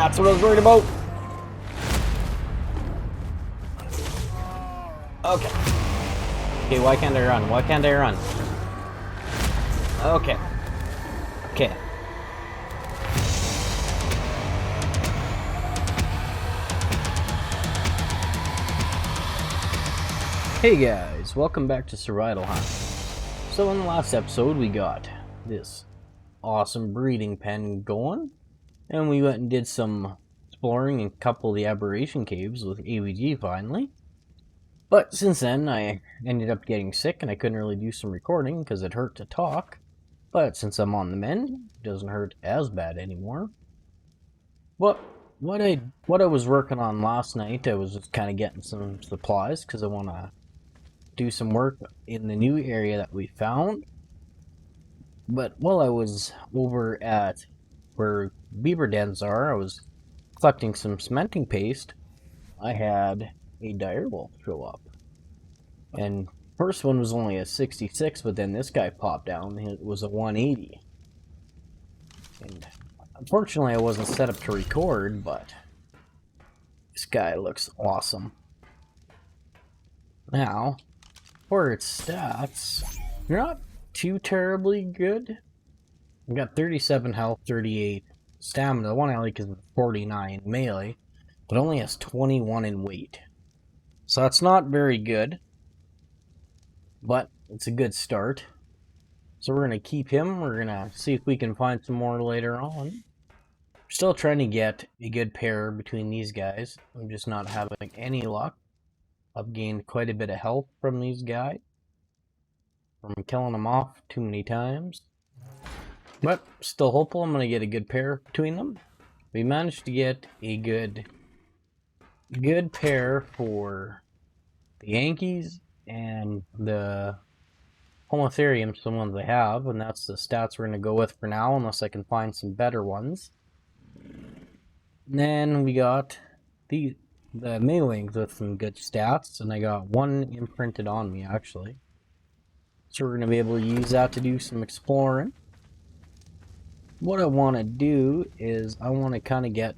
That's what I was worried about. Okay. Okay, why can't I run? Why can't I run? Okay. Okay. Hey guys, welcome back to Svartalfheim. So in the last episode we got this awesome breeding pen going, and we went and did some exploring in a couple of the aberration caves with AVG finally. But since then I ended up getting sick and I couldn't really do some recording because it hurt to talk. But since I'm on the mend, it doesn't hurt as bad anymore. What I was working on last night, I was just kind of getting some supplies because I want to do some work in the new area that we found. But while I was over at where beaver dens are, I was collecting some cementing paste. I had a direwolf show up. And first one was only a 66, but then this guy popped down and it was a 180. And unfortunately I wasn't set up to record, but this guy looks awesome. Now, for its stats, they're not too terribly good. I got 37 health, 38 stamina. The one I like is 49 melee, but only has 21 in weight. So that's not very good, but it's a good start. So we're going to keep him. We're going to see if we can find some more later on. Still trying to get a good pair between these guys. I'm just not having any luck. I've gained quite a bit of health from these guys from killing them off too many times. But still hopeful I'm going to get a good pair between them. We managed to get a good pair for the Yankees and the Homotherium, the ones I have, and that's the stats we're going to go with for now, unless I can find some better ones. And then we got the Maylings with some good stats, and I got one imprinted on me, actually. So we're going to be able to use that to do some exploring. What I want to do is I want to kind of get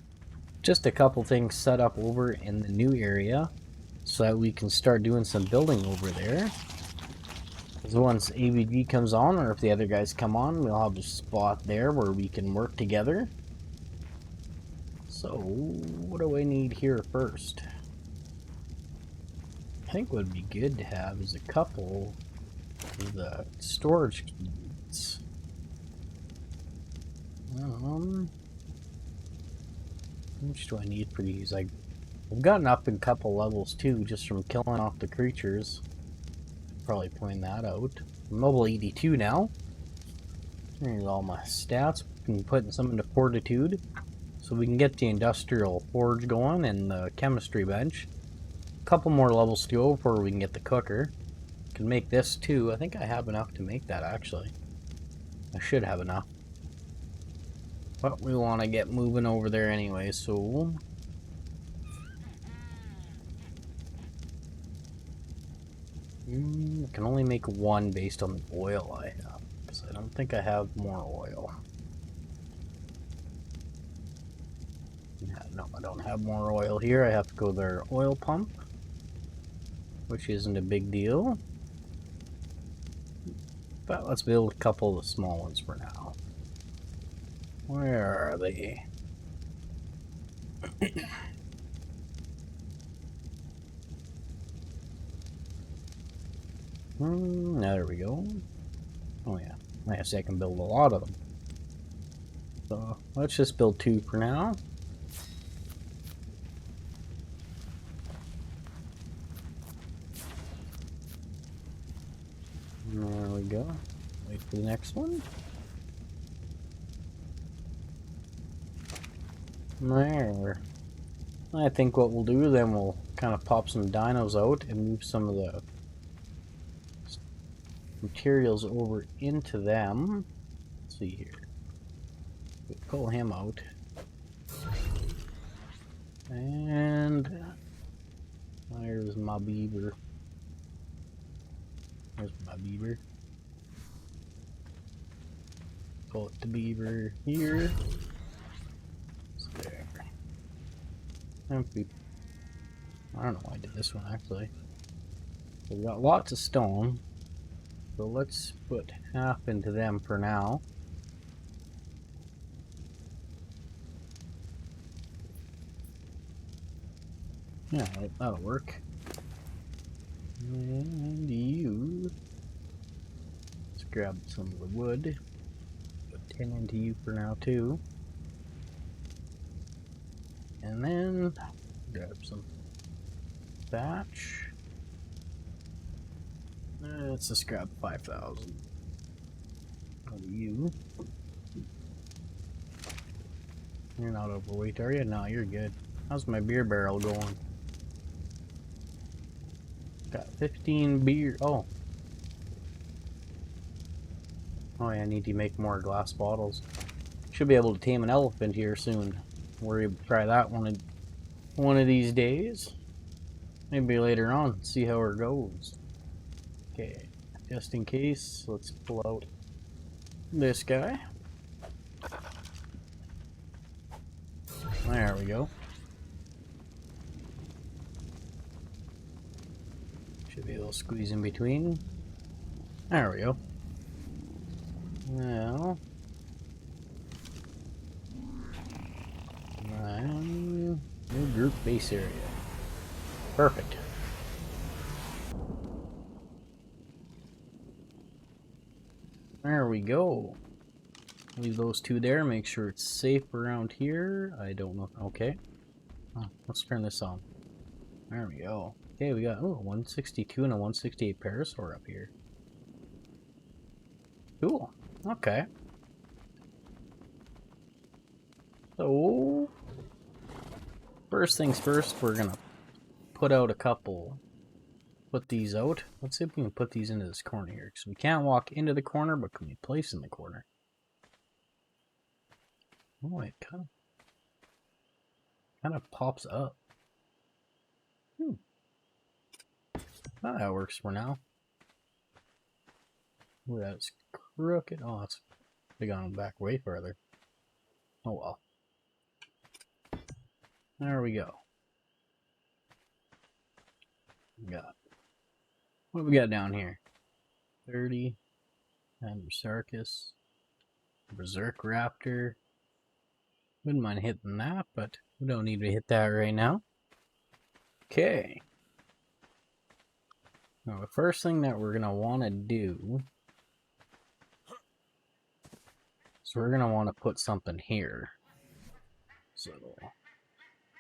just a couple things set up over in the new area so that we can start doing some building over there. Because once AVG comes on, or if the other guys come on, we'll have a spot there where we can work together. So, what do I need here first? I think what would be good to have is a couple of the storage keys. How much do I need for these? I've gotten up in a couple levels too, just from killing off the creatures. Probably point that out. I'm level 82 now. Here's all my stats. I'm putting some into fortitude, so we can get the industrial forge going and the chemistry bench. A couple more levels to go before we can get the cooker. Can make this too. I think I have enough to make that actually. I should have enough. But we want to get moving over there anyway, so... I can only make one based on the oil I have, because I don't think I have more oil. Yeah, no, I don't have more oil here. I have to go to their oil pump, which isn't a big deal. But let's build a couple of the small ones for now. Where are they? There we go. Oh yeah, I guess I can build a lot of them. So let's just build 2 for now. There we go. Wait for the next one. There. I think what we'll do then, we'll kind of pop some dinos out and move some of the materials over into them. Let's see here. We'll pull him out. And there's my beaver. There's my beaver. Put the beaver here. So there. Empty. I don't know why I did this one actually. We got lots of stone, so let's put half into them for now. Yeah, that'll work. And you. Let's grab some of the wood. Put 10 into you for now too. And then grab some thatch. Let's just grab 5,000 of you. You're not overweight, are you? No, you're good. How's my beer barrel going? Got 15 beer. Oh, yeah, I need to make more glass bottles. Should be able to tame an elephant here soon. We'll try that one of these days. Maybe later on, see how it goes. Okay, just in case, let's pull out this guy. There we go. Should be able to squeeze in between. There we go. Now, new group base area. Perfect. There we go. Leave those two there. Make sure it's safe around here. I don't know. Okay. Oh, let's turn this on. There we go. Okay, we got 162 and a 168 parasaur up here. Cool. Okay. So, first things first, we're gonna put out a couple. Put these out. Let's see if we can put these into this corner here. Because we can't walk into the corner, but can we place in the corner? Oh, it kind of pops up. Oh, that works for now. Ooh, that's crooked. Oh, it's gone back way further. Oh well. There we go. What do we got down here? 30. Androsarchus. Berserk Raptor. Wouldn't mind hitting that, but we don't need to hit that right now. Okay. Now the first thing that we're going to want to do is we're going to want to put something here. So,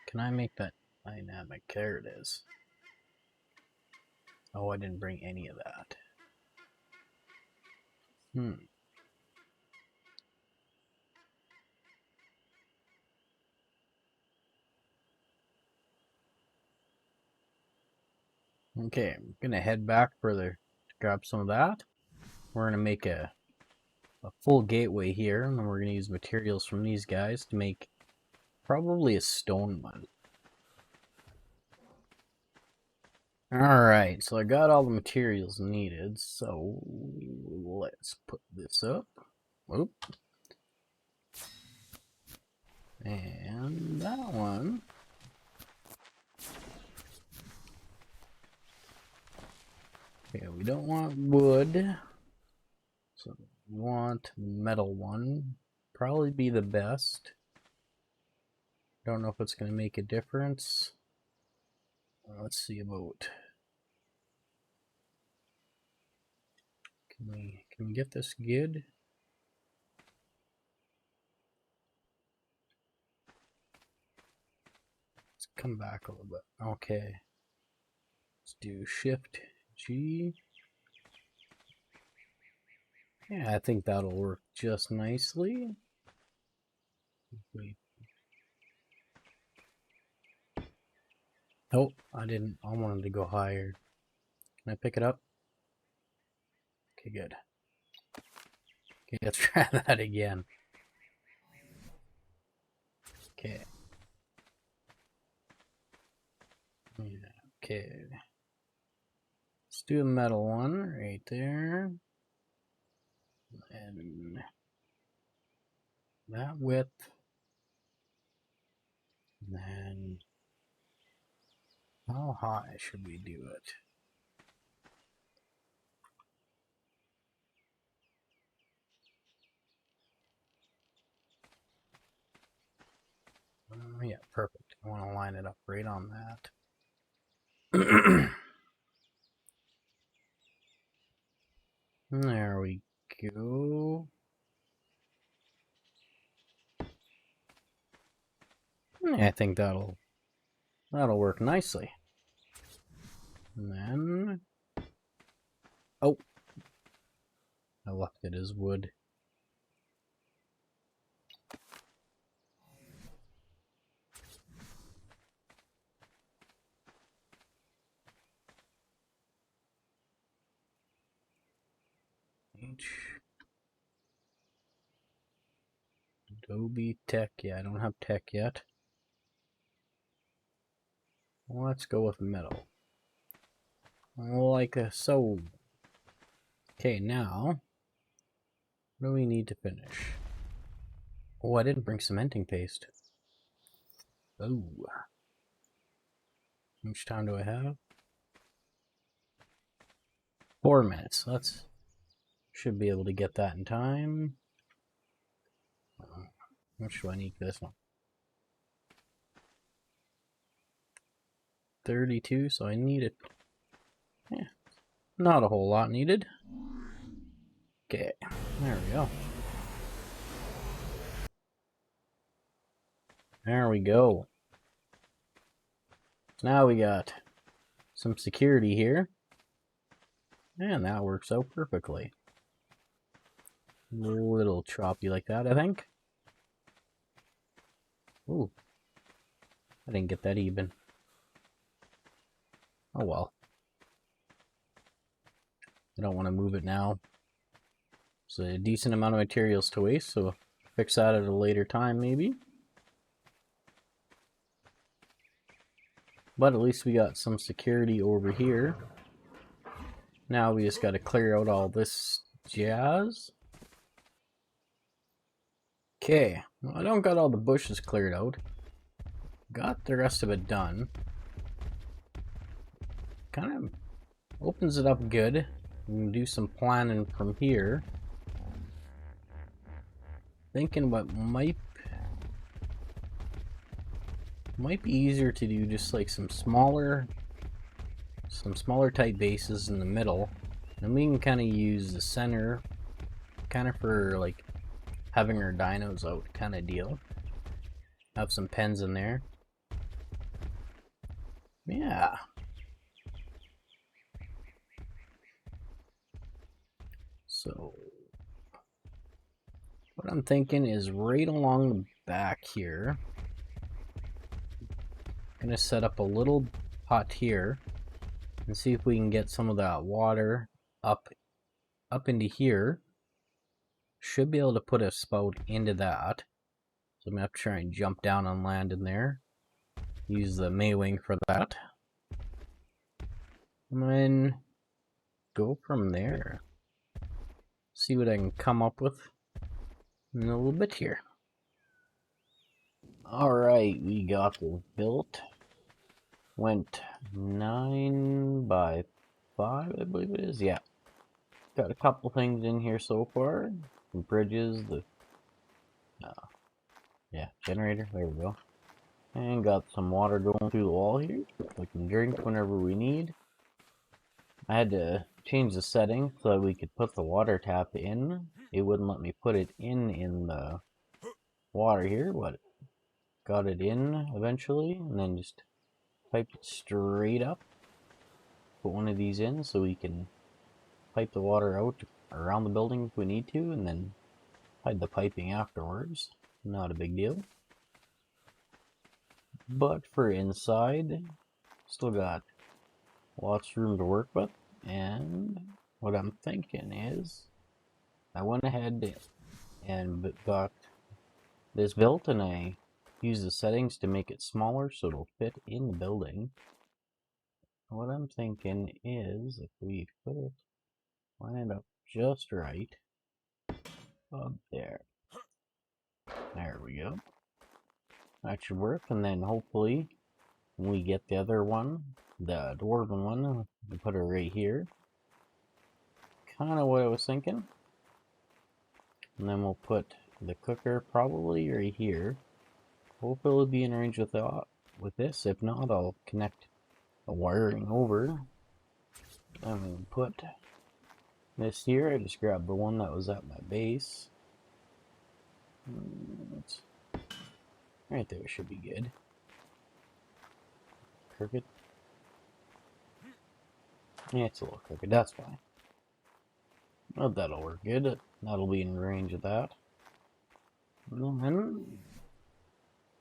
can I make that dynamic? There it is. Oh, I didn't bring any of that. Okay, I'm gonna head back further to grab some of that. We're gonna make a full gateway here, and then we're gonna use materials from these guys to make probably a stone one. Alright, so I got all the materials needed, so let's put this up. Whoop. And that one. Okay, we don't want wood, so we want metal one. Probably be the best. Don't know if it's going to make a difference. Let's see about. Can we get this good? Let's come back a little bit. Okay. Let's do Shift G. Yeah, I think that'll work just nicely. Wait. Oh, I didn't. I wanted to go higher. Can I pick it up? Okay, good. Okay, let's try that again. Okay. Yeah, okay. Let's do a metal one right there. And that width. And then How high should we do it? Yeah, perfect. I want to line it up right on that. There we go. I think that'll work nicely. And then, oh, I left it as wood. Adobe Tech. Yeah, I don't have Tech yet. Let's go with metal. Like so. Okay, now, what do we need to finish? Oh, I didn't bring cementing paste. Oh. How much time do I have? 4 minutes. Should be able to get that in time. How much do I need for this one? 32, so I need it. Yeah, not a whole lot needed. Okay, there we go. There we go. So now we got some security here. And that works out perfectly. A little choppy like that, I think. Ooh. I didn't get that even. Oh well. I don't want to move it now. It's a decent amount of materials to waste, so fix that at a later time maybe. But at least we got some security over here. Now we just got to clear out all this jazz. Okay, well, I don't got all the bushes cleared out. Got the rest of it done. Kind of opens it up good. We can do some planning from here. Thinking what might be easier to do just like some smaller type bases in the middle, and we can kind of use the center kind of for like having our dinos out kind of deal. Have some pens in there. Yeah. So what I'm thinking is right along the back here, I'm gonna set up a little pot here and see if we can get some of that water up into here. Should be able to put a spout into that. So I'm gonna have to try and jump down on land in there. Use the Maywing for that. And then go from there. See what I can come up with in a little bit here. Alright, we got this built. Went 9 by 5, I believe it is. Yeah. Got a couple things in here so far. Some bridges, the generator, there we go. And got some water going through the wall here. We can drink whenever we need. I had to change the setting so that we could put the water tap in. It wouldn't let me put it in the water here, but got it in eventually, and then just piped it straight up. Put one of these in so we can pipe the water out around the building if we need to, and then hide the piping afterwards. Not a big deal. But for inside, still got lots of room to work with, and what I'm thinking is I went ahead and got this built, and I used the settings to make it smaller so it'll fit in the building. What I'm thinking is if we put it, line it up just right up there. There we go. That should work, and then hopefully When we get the other one, the dwarven one, we put it right here. Kind of what I was thinking. And then we'll put the cooker probably right here. Hopefully it'll be in range with this. If not, I'll connect the wiring over. And we'll put this here. I just grabbed the one that was at my base. Right there should be good. Crooked. Yeah, it's a little crooked. That's fine. Oh, that'll work good. That'll be in range of that. And then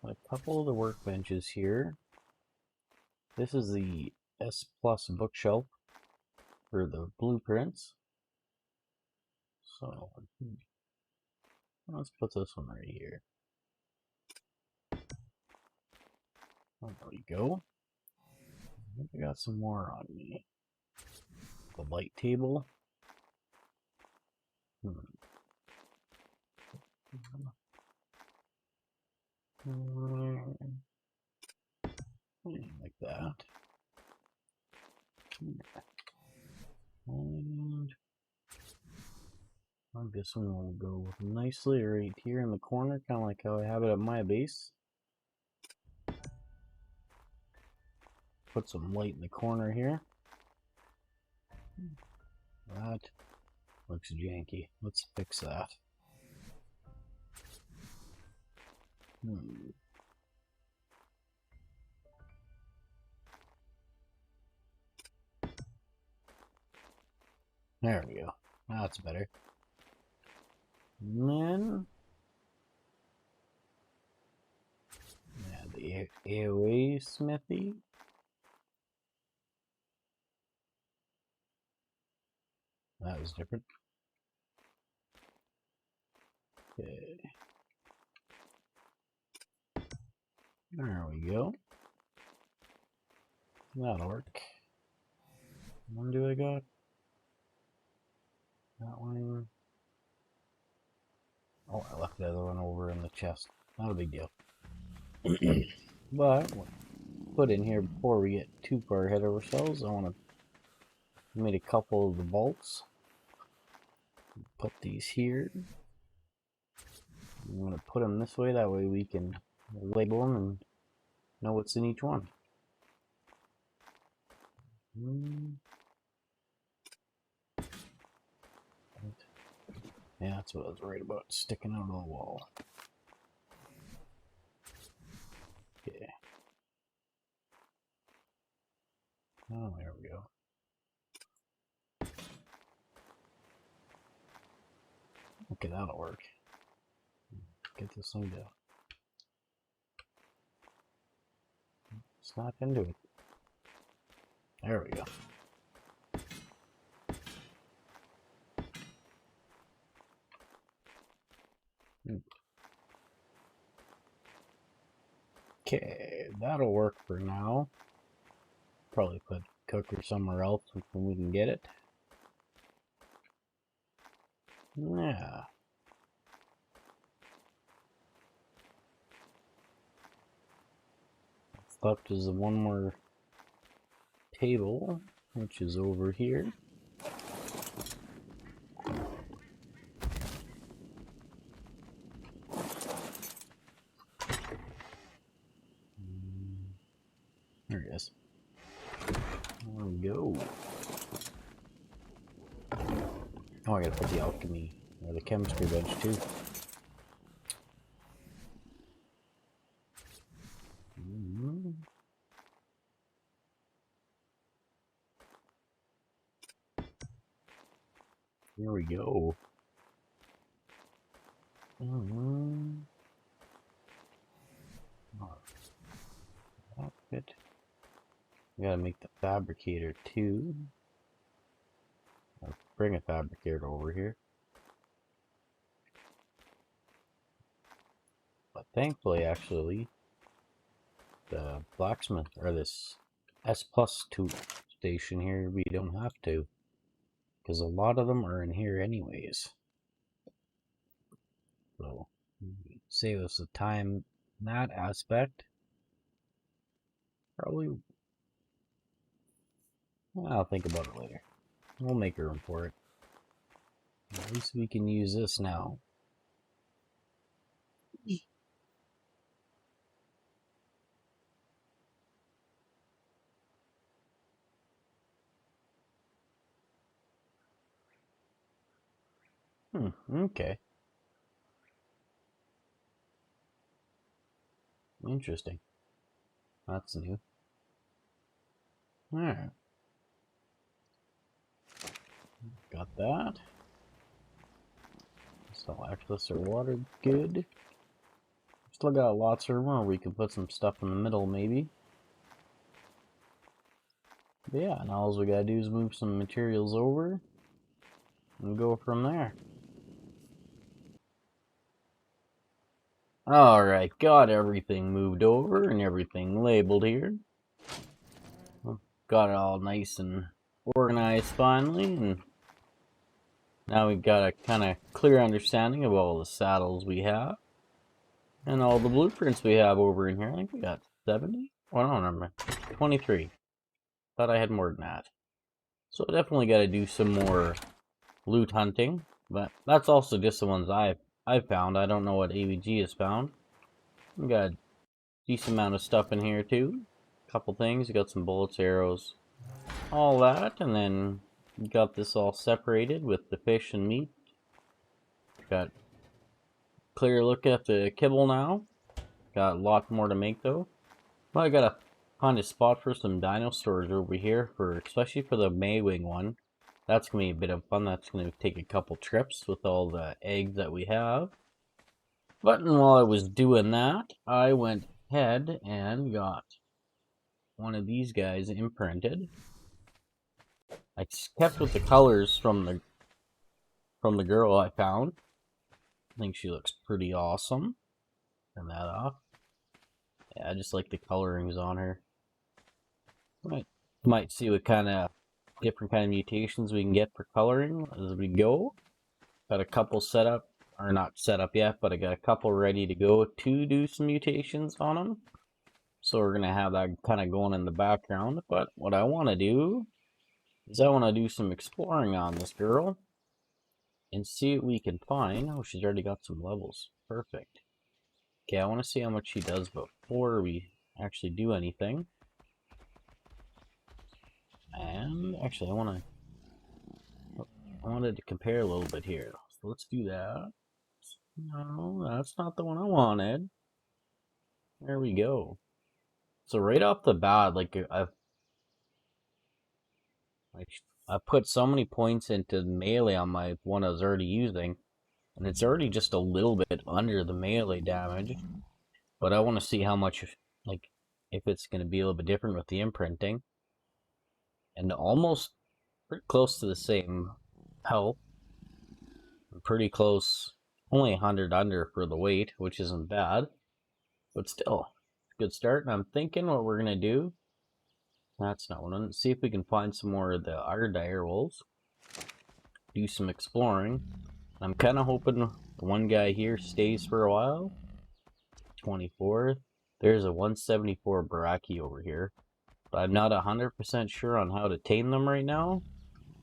a couple of the workbenches here. This is the S Plus bookshelf for the blueprints. So let's put this one right here. Oh, there we go. I think I got some more on me. The light table. Like that. And I guess one will go nicely right here in the corner, kind of like how I have it at my base. Put some light in the corner here. That looks janky. Let's fix that. There we go. That's better. And then the AOA smithy. That was different. Okay. There we go. That'll work. One do I got? That one. Oh, I left the other one over in the chest. Not a big deal. But we'll put in here before we get too far ahead of ourselves. I want to make a couple of the bolts. Put these here. I'm going to put them this way. That way we can label them and know what's in each one. Yeah, that's what I was worried about, sticking out of the wall. Okay. Oh, there we go. Okay, that'll work. Get this thing to snap into it. There we go. Okay, that'll work for now. Probably put cooker somewhere else when we can get it. Yeah. Left is the one more table, which is over here. There it is. There we go. Oh, I gotta put the alchemy or the chemistry bench too. Here we go. Outfit. We gotta make the fabricator too. I'll bring a fabricator over here. But thankfully, actually, the blacksmith or this S Plus tool station here, we don't have to, because a lot of them are in here anyways. So save us the time in that aspect. Probably. I'll think about it later. We'll make room for it. At least we can use this now. Okay. Interesting. That's new. Alright. Got that. So access our water, good. Still got lots of room where we can put some stuff in the middle, maybe. But yeah, now all we gotta do is move some materials over and go from there. Alright, got everything moved over and everything labeled here. Got it all nice and organized finally, and now we've got a kind of clear understanding of all the saddles we have and all the blueprints we have over in here. I think we got 70? Oh, I don't remember. 23. Thought I had more than that. So definitely got to do some more loot hunting, but that's also just the ones I've found. I don't know what AVG has found. We got a decent amount of stuff in here too. Couple things. You got some bullets, arrows, all that, and then you got this all separated with the fish and meat. Got clear look at the kibble now. Got a lot more to make though. Well, I gotta find a spot for some dino storage over here, especially for the Maywing one. That's gonna be a bit of fun. That's gonna take a couple trips with all the eggs that we have. But while I was doing that, I went ahead and got one of these guys imprinted. I kept with the colors from the girl I found. I think she looks pretty awesome. Turn that off. Yeah, I just like the colorings on her. Might see what kind of different kind of mutations we can get for coloring as we go. Got a couple set up, or not set up yet, but I got a couple ready to go to do some mutations on them. So we're gonna have that kind of going in the background. But what I want to do is I want to do some exploring on this girl and see what we can find. Oh, she's already got some levels. Perfect. Okay, I want to see how much she does before we actually do anything. And actually, I wanted to compare a little bit here. So let's do that. No, that's not the one I wanted. There we go. So right off the bat, like I put so many points into melee on my one I was already using, and it's already just a little bit under the melee damage. But I want to see how much, like, if it's going to be a little bit different with the imprinting. And almost pretty close to the same health. Pretty close, only 100 under for the weight, which isn't bad. But still, good start. And I'm thinking what we're going to do. That's not one. See if we can find some more of the our direwolves. Do some exploring. I'm kind of hoping the one guy here stays for a while. 24. There's a 174 Baraki over here. But I'm not 100% sure on how to tame them right now.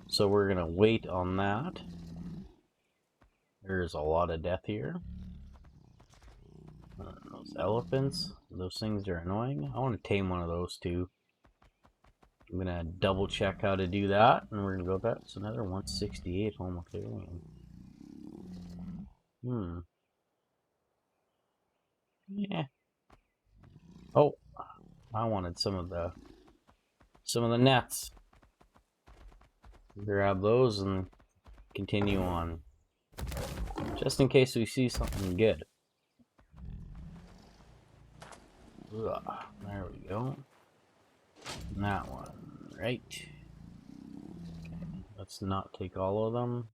So we're going to wait on that. There's a lot of death here. Those elephants, those things are annoying. I want to tame one of those too. I'm going to double check how to do that. And we're going to go back. It's another 168 Homotherium. Yeah. Oh, I wanted some of the nets. Grab those and continue on. Just in case we see something good. Ugh, there we go. And that one, right. Okay, let's not take all of them.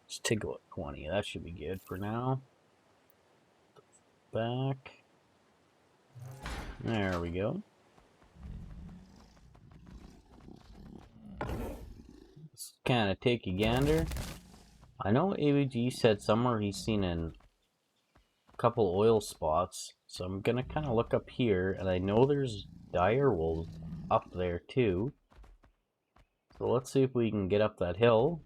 Let's take a look, 20. That should be good for now. Back. There we go. Let's kind of take a gander. I know AVG said somewhere he's seen couple oil spots, so I'm gonna kind of look up here, and I know there's direwolves up there too. So let's see if we can get up that hill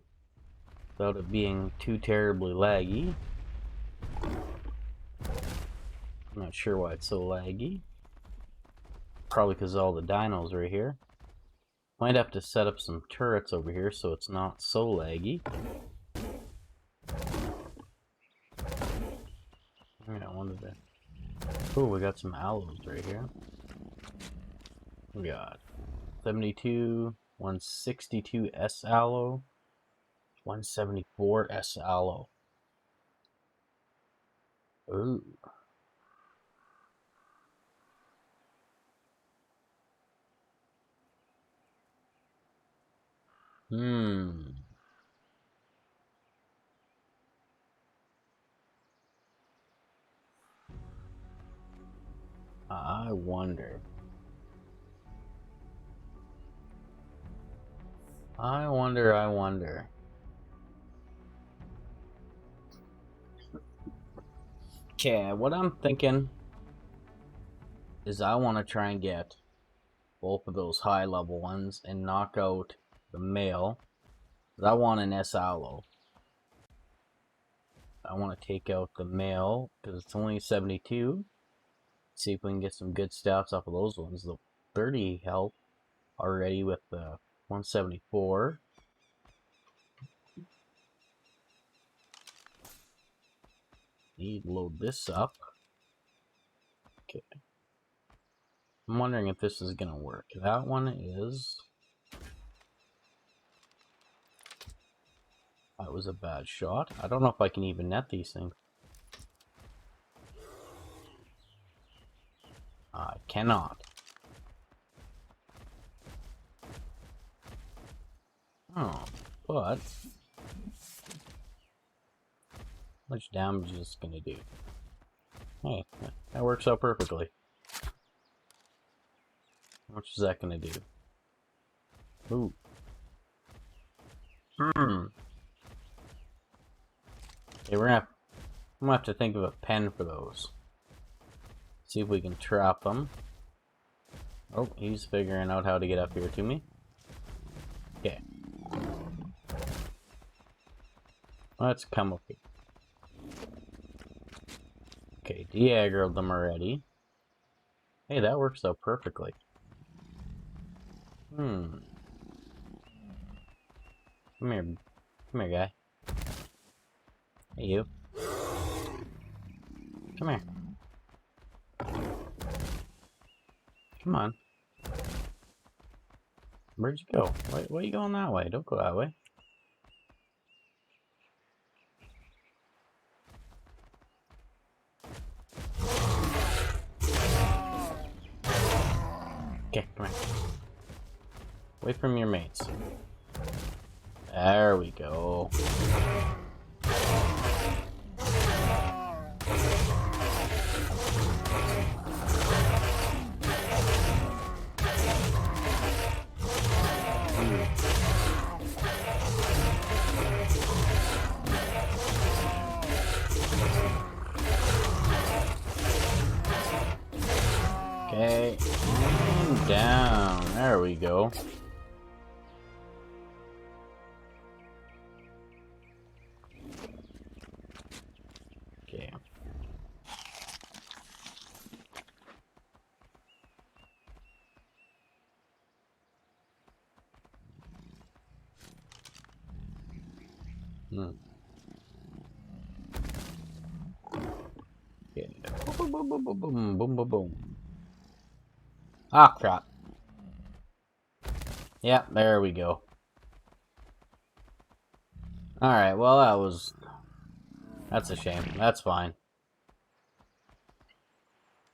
without it being too terribly laggy. I'm not sure why it's so laggy. Probably because all the dinos are here. Might have to set up some turrets over here so it's not so laggy. Yeah, I wanted to... Oh, we got some aloes right here. We got 72, 162 S aloe, 174 S aloe. Ooh. I wonder. I wonder. Okay, what I'm thinking is I want to try and get both of those high level ones and knock out the male. I want an S aloe. I want to take out the male because it's only 72. See if we can get some good stats off of those ones. The 30 health already with the 174. Need to load this up. Okay. I'm wondering if this is gonna work. That one is... That was a bad shot. I don't know if I can even net these things. I cannot. Oh, but... How much damage is this gonna do? Hey, that works out perfectly. How much is that gonna do? Ooh. Okay, I'm gonna have to think of a pen for those. See if we can trap them. Oh, he's figuring out how to get up here to me. Okay. Let's come up here. Okay, de-aggroed them already. Hey, that works out perfectly. Come here. Come here, guy. Hey, you. Come here. Come on. Where'd you go? Why are you going that way? Don't go that way. Okay, come here. Wait from your mates. There we go. Okay, and down. There we go. Okay. Okay. Boom, boom, boom, boom, boom, boom, boom, boom. Ah, crap. Yeah, there we go. Alright, well, that's a shame. That's fine.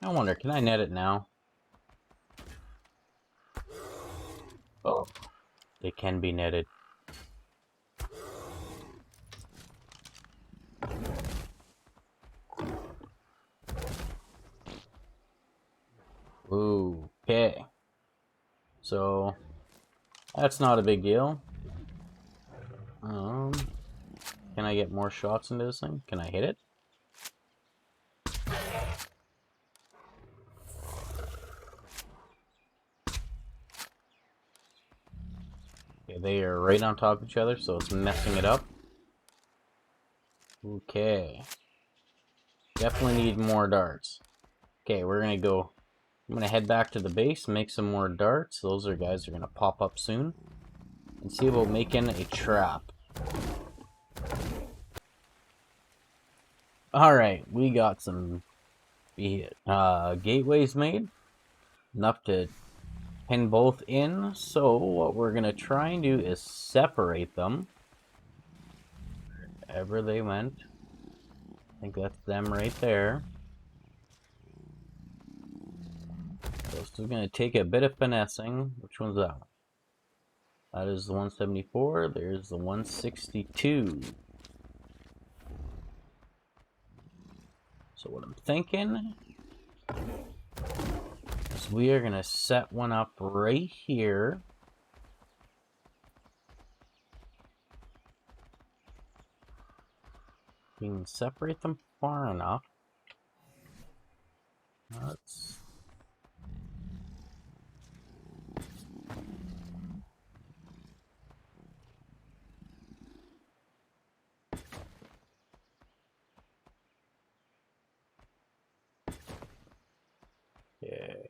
I wonder, can I net it now? Oh, they can be netted. Ooh, okay. So, that's not a big deal. Can I get more shots into this thing? Can I hit it? Okay, they are right on top of each other, so it's messing it up. Okay. Definitely need more darts. Okay, we're gonna go. I'm gonna head back to the base, make some more darts. Those guys are gonna pop up soon. And see about making a trap. Alright, we got some gateways made. Enough to pin both in. So what we're gonna try and do is separate them. Wherever they went. I think that's them right there. So this is gonna take a bit of finessing. Which one's that one? That is the 174. There's the 162. So what I'm thinking is we are gonna set one up right here. We can separate them far enough. Let's... Okay.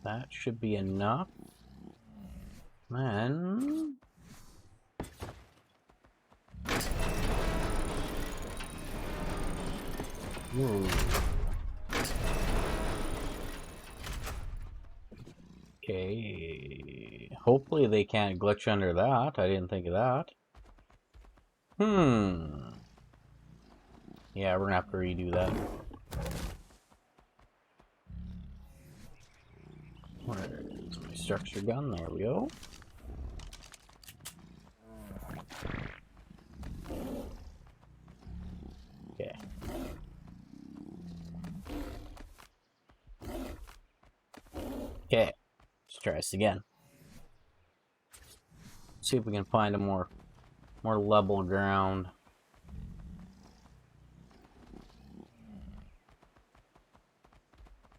That should be enough. Then... Ooh. Okay. Hopefully they can't glitch under that. I didn't think of that. Yeah, we're gonna have to redo that. Where's my structure gun? There we go. Okay. Okay. Let's try this again. See if we can find a more level ground.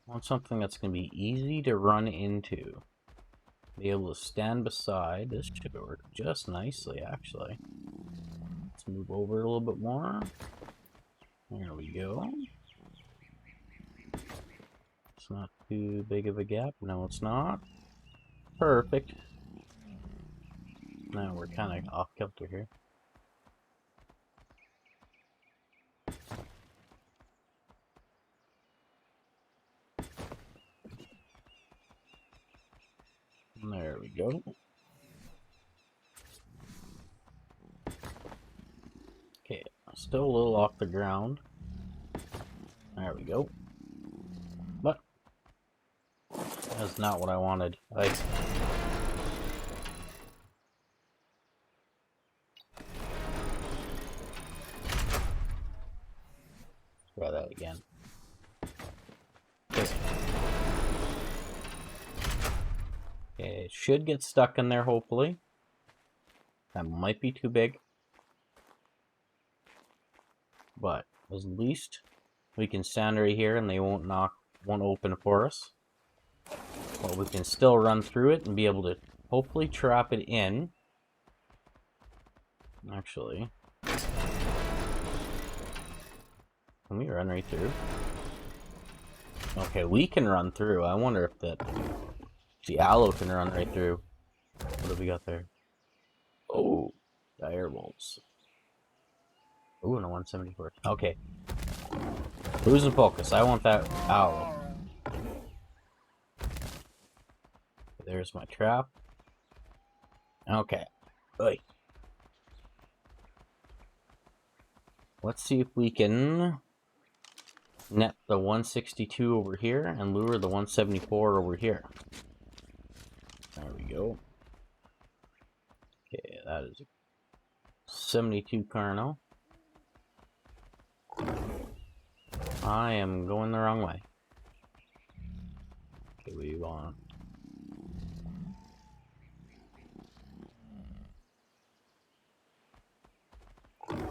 I want something that's going to be easy to run into. Be able to stand beside. This should work just nicely, actually. Let's move over a little bit more. There we go. It's not too big of a gap. No, it's not. Perfect. Now we're kind of off kilter here. There we go. Okay, still a little off the ground. There we go. But that's not what I wanted. Try that again. Okay. Okay, it should get stuck in there, hopefully. That might be too big. But at least we can stand right here and they won't open for us. But we can still run through it and be able to hopefully trap it in. Actually, can we run right through? Okay, we can run through. I wonder if the aloe can run right through. What have we got there? Oh, direwolves. Ooh, and a 174. Okay. Losing focus. I want that owl. There's my trap. Okay. Oy. Let's see if we can net the 162 over here and lure the 174 over here. There we go. Okay, that is 72 Carno. I am going the wrong way. Okay, we want. Okay,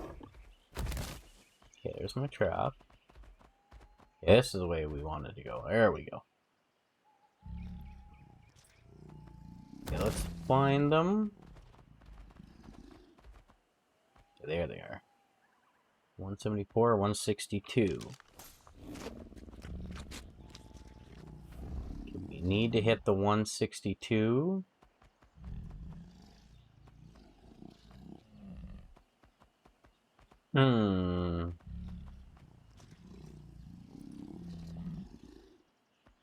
there's my trap. Okay, this is the way we wanted to go. There we go. Okay, let's find them. There they are. 174, 162. We need to hit the 162.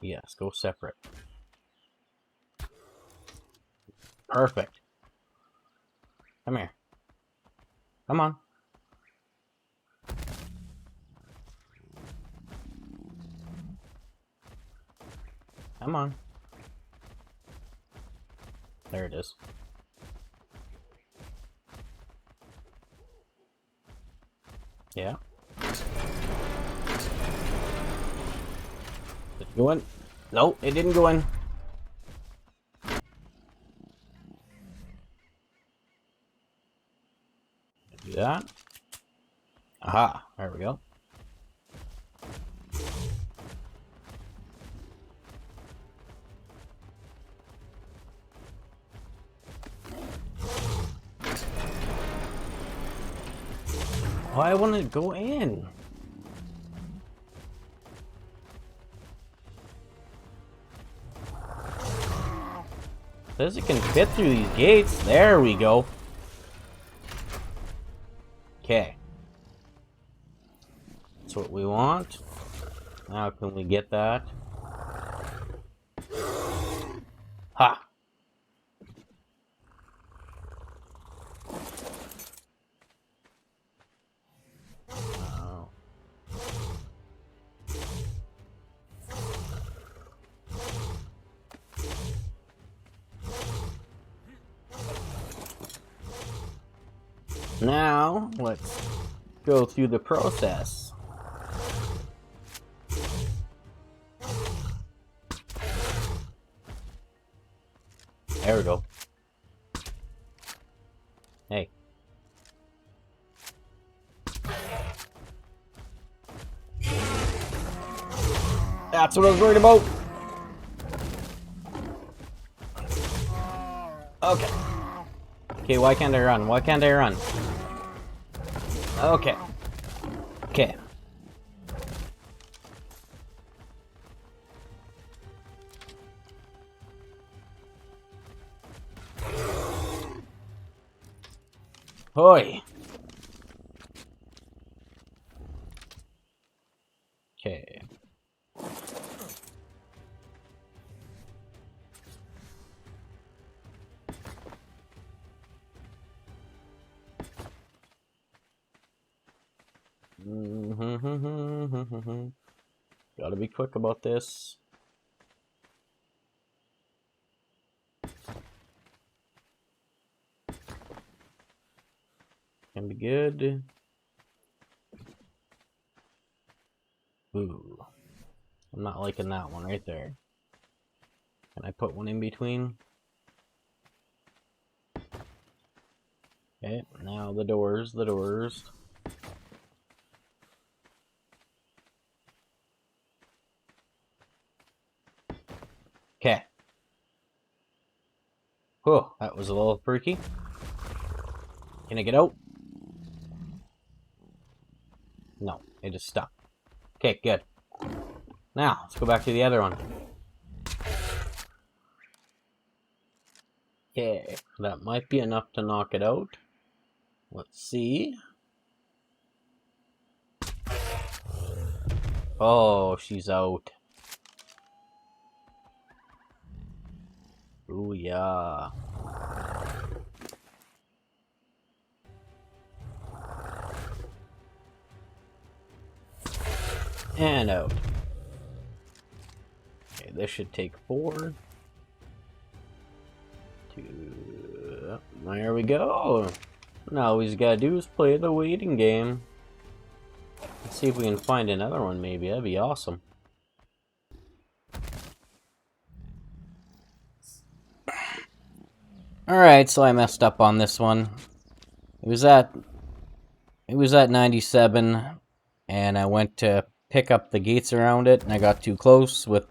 Yes, go separate. Perfect. Come here. Come on. Come on. There it is. Yeah. Did it go in? No, it didn't go in. Do that. Aha, there we go. Oh, I want to go in. Says it can fit through these gates. There we go. Okay. That's what we want. Now can we get that? Ha! Oh. Now, let's go through the process. There we go. Hey. That's what I was worried about. Okay. Okay, why can't I run? Why can't I run? Okay. Okay. Hoy. Okay. Gotta be quick about this. Can be good. Ooh. I'm not liking that one right there. Can I put one in between? Okay, now the doors, Okay. Whew, that was a little freaky. Can I get out? No, it just stuck. Okay, good. Now, let's go back to the other one. Okay, that might be enough to knock it out. Let's see. Oh, she's out. Ooh, yeah. And out. Okay, this should take 4. 2. There we go. Now all we gotta do is play the waiting game. Let's see if we can find another one, maybe. That'd be awesome. Alright, so I messed up on this one. It was at 97, and I went to pick up the gates around it, and I got too close with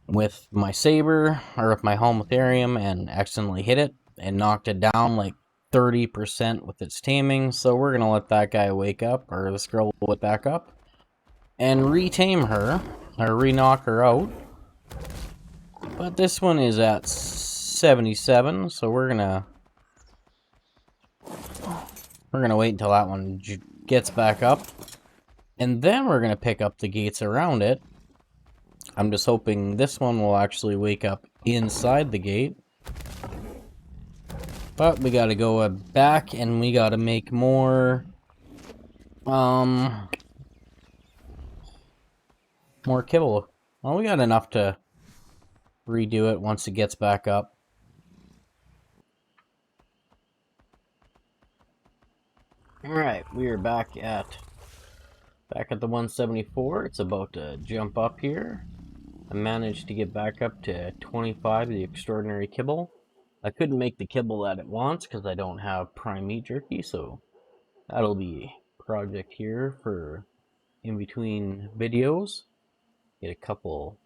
with my saber, or with my Homotherium, and accidentally hit it and knocked it down like 30% with its taming. So we're gonna let that guy wake up, or this girl will wake back up, and retame her, or re-knock her out. But this one is at 77, so we're gonna wait until that one gets back up, and then we're gonna pick up the gates around it. I'm just hoping this one will actually wake up inside the gate. But we gotta go back, and we gotta make more kibble. Well, we got enough to redo it once it gets back up. Alright, we are back at the 174. It's about to jump up here. I managed to get back up to 25, the extraordinary kibble. I couldn't make the kibble that it wants because I don't have prime meat jerky, so that'll be a project here for in between videos. Get a couple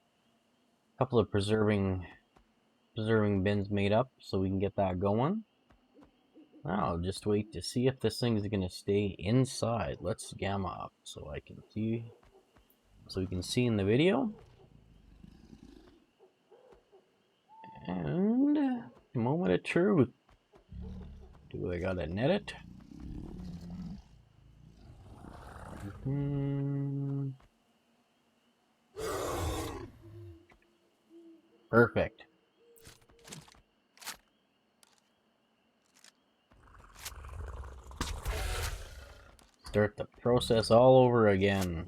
of preserving bins made up so we can get that going. I'll just wait to see if this thing's gonna stay inside. Let's gamma up so I can see, so we can see in the video. And moment of truth. Do I gotta net it? Perfect. Start the process all over again.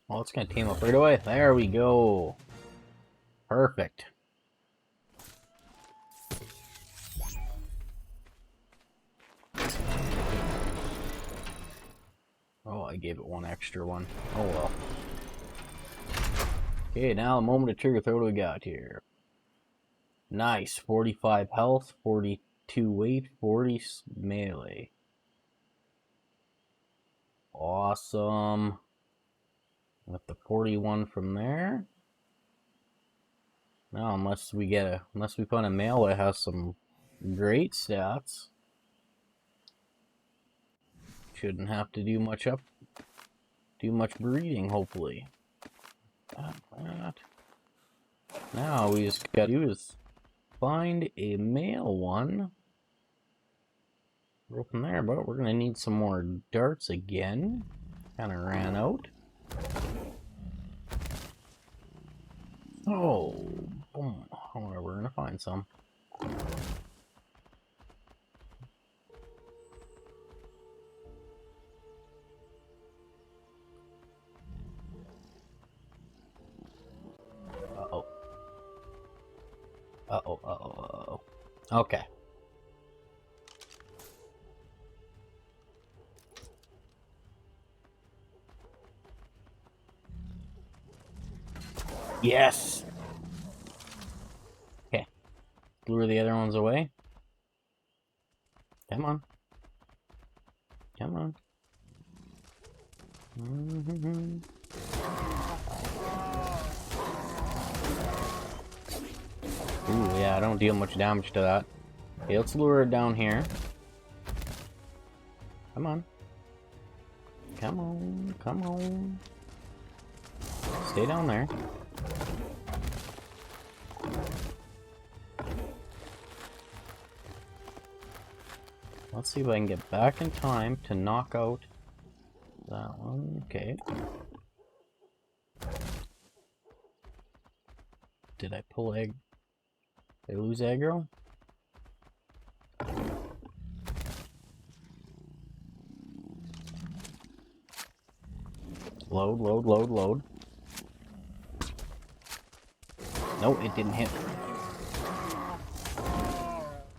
Well, it's gonna tame up right away. There we go. Perfect. Oh, I gave it one extra one. Oh well. Okay, now a moment of truth. What do we got here? Nice. 45 health, 42 weight, 40 melee. Awesome. With the 41 from there. Now, unless we find a male that has some great stats, shouldn't have to do much breeding, hopefully. Now we just gotta do is find a male one. Go from there, but we're gonna need some more darts again. Kind of ran out. Oh, boom. We're gonna find some. Uh-oh. Uh-oh, uh-oh, uh-oh. Okay. Yes! Okay. Lure the other ones away. Come on. Come on. Ooh, yeah, I don't deal much damage to that. Okay, let's lure it down here. Come on. Come on, come on. Stay down there. Let's see if I can get back in time to knock out that one. Okay. Did I pull egg? Did I lose aggro? Load, load, load, load. Nope, it didn't hit.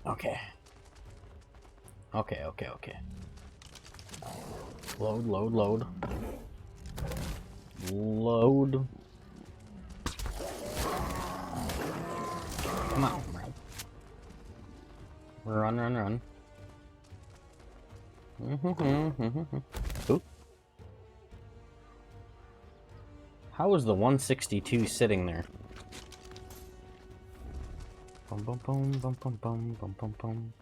Okay. Okay, okay, okay. Load, load, load. Load. Come on, run. Run, run, run. Oop. How is the 162 sitting there? Bum bum bum bum bum bum bum bum bum.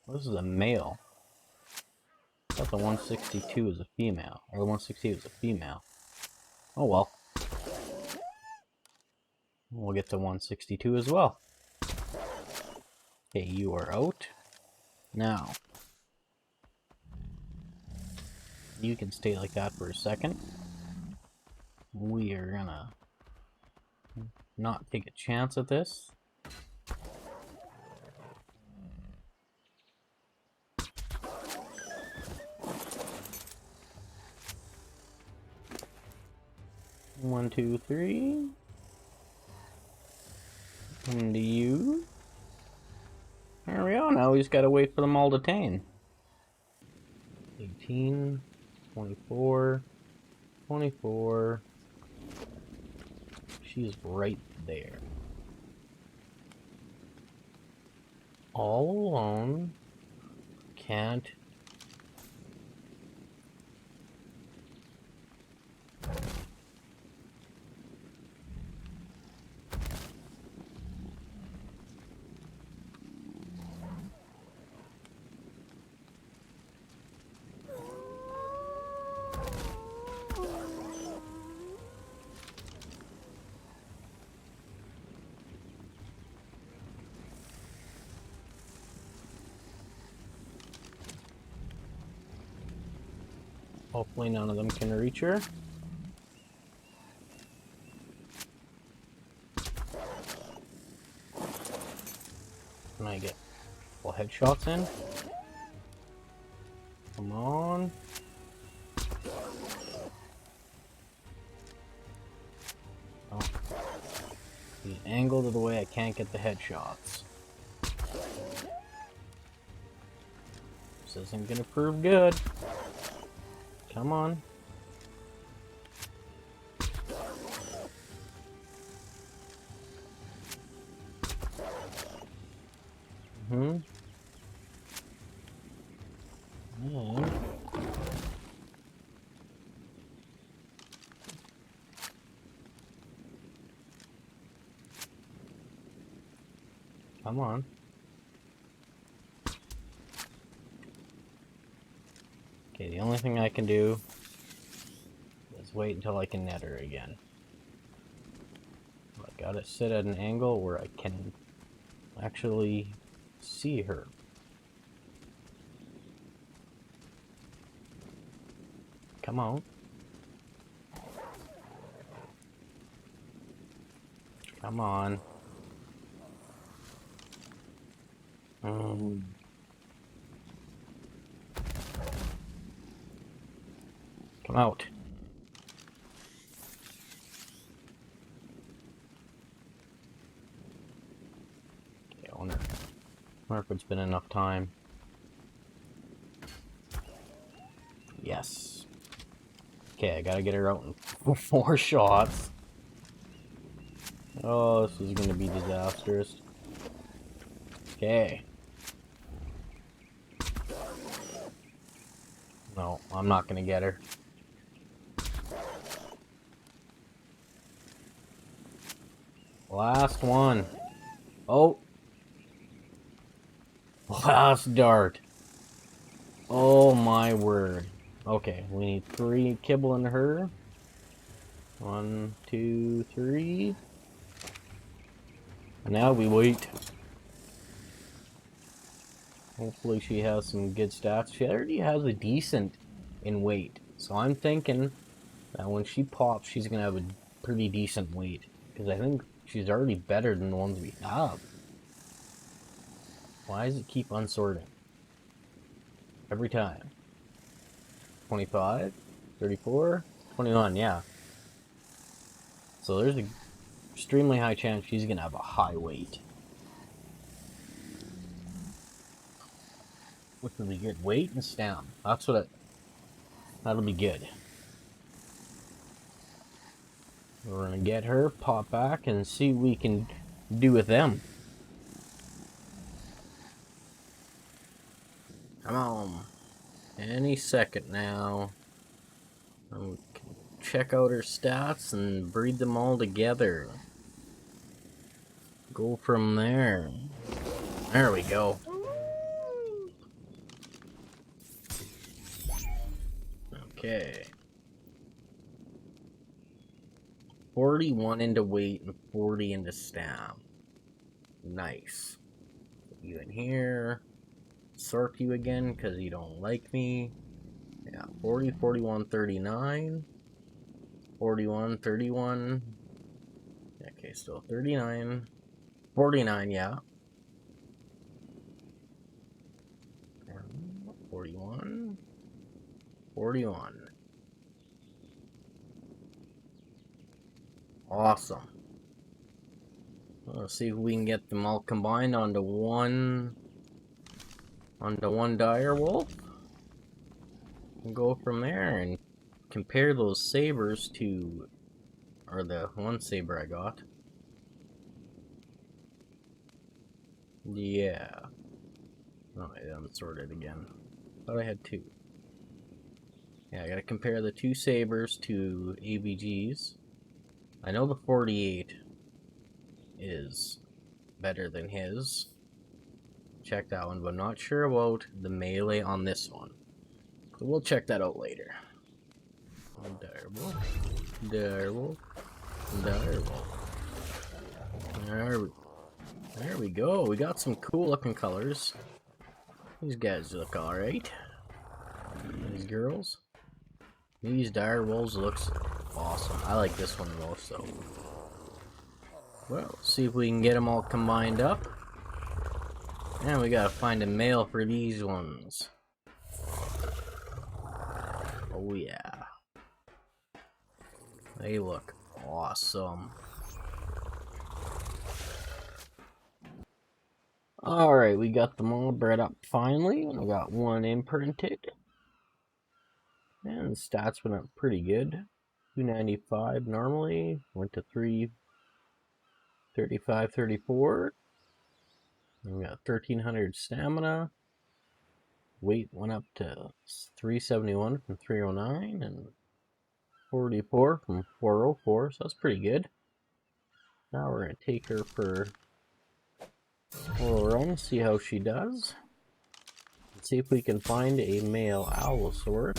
This is a male. I thought the 162 is a female. Or the 168 is a female. Oh well. We'll get to 162 as well. Okay, you are out. Now. You can stay like that for a second. We are gonna not take a chance at this. One, two, three. Into you. There we go. Now we just gotta wait for them all to tame. 18, 24, 24. She's right there. All alone. Can't. Hopefully none of them can reach her. Can I get full headshots in? Come on. Oh. He's angled to the way I can't get the headshots. This isn't gonna prove good. Come on. Mm-hmm. And come on. Okay, the only thing I can do is wait until I can net her again. I gotta sit at an angle where I can actually see her. Come on. Come on. Come out. Okay, I wonder if it's been enough time. Yes. Okay, I gotta get her out in 4 shots. Oh, this is gonna be disastrous. Okay. No, I'm not gonna get her. Last one. Oh. Last dart. Oh my word. Okay, we need 3 kibble in her. 1, 2, 3. And now we wait. Hopefully she has some good stats. She already has a decent in weight. So I'm thinking that when she pops, she's going to have a pretty decent weight. Because I think she's already better than the ones we have. Why does it keep unsorting? Every time. 25, 34, 21, yeah. So there's an extremely high chance she's going to have a high weight. Which will be good. Weight and stam. That's what that'll be good. We're going to get her, pop back, and see what we can do with them. Come on. Any second now. And we can check out her stats and breed them all together. Go from there. There we go. Okay. 41 into weight and 40 into stam. Nice. Put you in here. Sort you again because you don't like me. Yeah, 40, 41, 39. 41, 31. Okay, still 39. 49, yeah. 41. 41. Awesome. Let's see if we can get them all combined onto one direwolf. And go from there and compare those sabers to, or the one saber I got. Yeah. Oh, I haven't sorted again. Thought I had 2. Yeah, I gotta compare the 2 sabers to ABGs. I know the 48 is better than his. Check that one, but I'm not sure about the melee on this one. So we'll check that out later. Direwolf. Direwolf. Direwolf. There we go. We got some cool looking colors. These guys look alright. These girls. These direwolves looks awesome. I like this one most though. Well, see if we can get them all combined up. And we gotta find a male for these ones. Oh yeah. They look awesome. Alright, we got them all bred up finally. We got one imprinted. And the stats went up pretty good. 295 normally. Went to 335, 34. And we got 1300 stamina. Weight went up to 371 from 309. And 44 from 404. So that's pretty good. Now we're going to take her for a little run. See how she does. Let's see if we can find a male Owlsaur.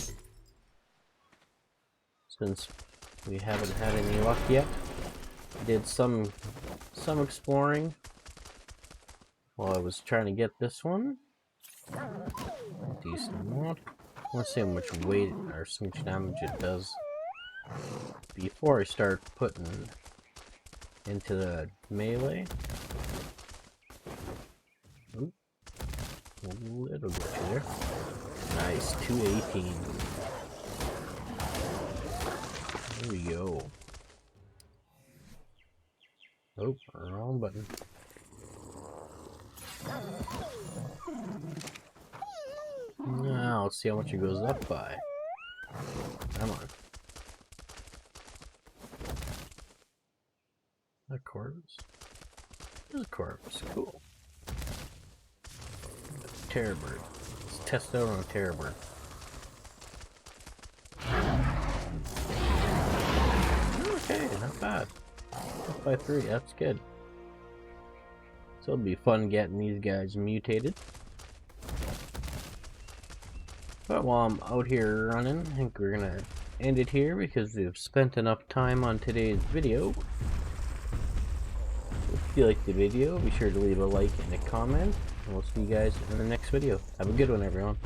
Since we haven't had any luck yet. Did some exploring while I was trying to get this one. Decent amount. I want to see how much weight or so much damage it does before I start putting into the melee. Oop. It'll get you there. Nice, 218. There we go. Oh, wrong button. Now, let's see how much it goes up by. Come on. A corpse? There's a corpse. Cool. Terror bird. Let's test out on a terror bird. Okay, not bad. By 3, that's good. So it'll be fun getting these guys mutated. But while I'm out here running, I think we're gonna end it here because we've spent enough time on today's video. If you liked the video, be sure to leave a like and a comment, and we'll see you guys in the next video. Have a good one, everyone.